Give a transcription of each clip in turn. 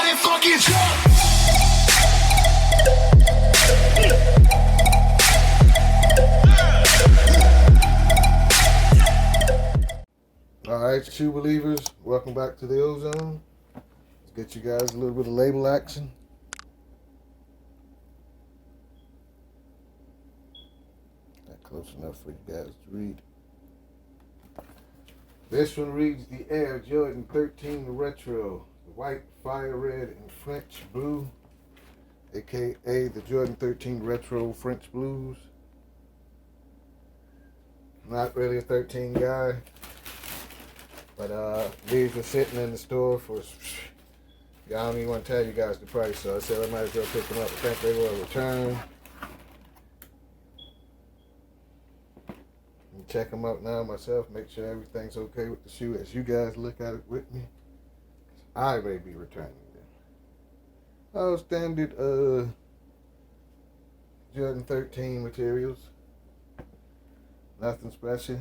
Everybody fucking jump! Alright, shoe believers, welcome back to the Ozone. Let's get you guys a little bit of label action. Not close enough for you guys to read. This one reads the Air Jordan 13 Retro, the white, fire red, and French blue, aka the Jordan 13 Retro French Blues. Not really a 13 guy. But these were sitting in the store for, I don't even want to tell you guys the price, so I said I might as well pick them up. I think they will return. And check them out now myself, make sure everything's okay with the shoe as you guys look at it with me. I may be returning them. Oh, standard Jordan 13 materials. Nothing special.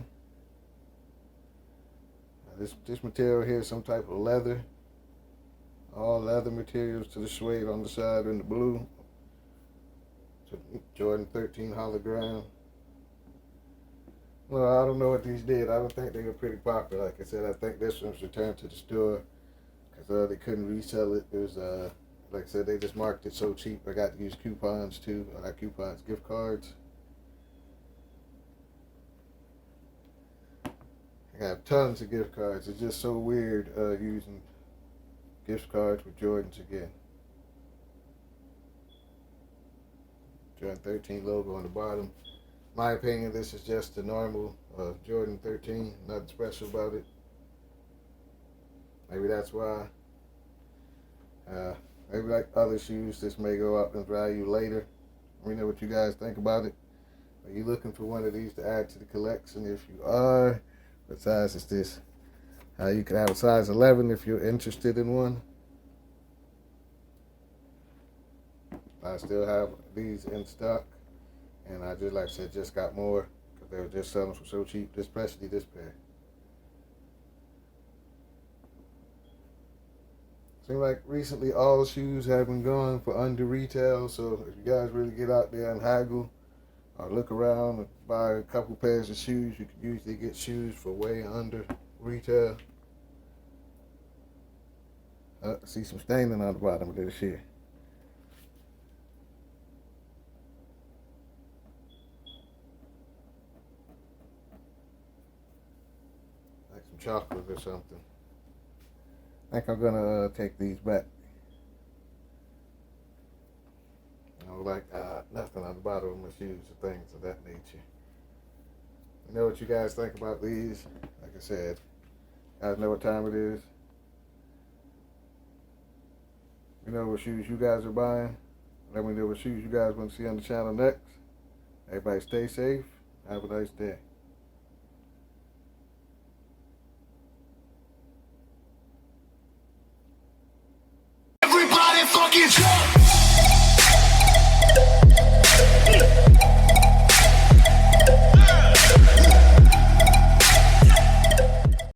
This material here is some type of leather. All leather materials to the suede on the side in the blue. Jordan 13 hologram. Well, I don't know what these did. I don't think they were pretty popular. Like I said, I think this one was returned to the store because they couldn't resell it. It was, like I said, they just marked it so cheap. I got to use coupons too. Not coupons, gift cards. I have tons of gift cards. It's just so weird using gift cards with Jordans again. Jordan 13 logo on the bottom. My opinion, this is just a normal Jordan 13. Nothing special about it. Maybe that's why. Maybe like other shoes, this may go up in value later. Let me know what you guys think about it. Are you looking for one of these to add to the collection? If you are, what size is this? You can have a size 11 if you're interested in one. I still have these in stock, and I just, like I said, just got more because they were just selling for so cheap, especially this pair. Seems like recently all shoes have been going for under retail, so if you guys really get out there and haggle or look around and buy a couple pairs of shoes, you can usually get shoes for way under retail. I see some staining on the bottom of this here. Like some chocolate or something. I think I'm gonna take these back. I don't like nothing on the bottom of my shoes or things of that nature. You know what you guys think about these? Like I said, you guys know what time it is. You know what shoes you guys are buying. Let me know what shoes you guys want to see on the channel next. Everybody stay safe. Have a nice day. Everybody fucking jump!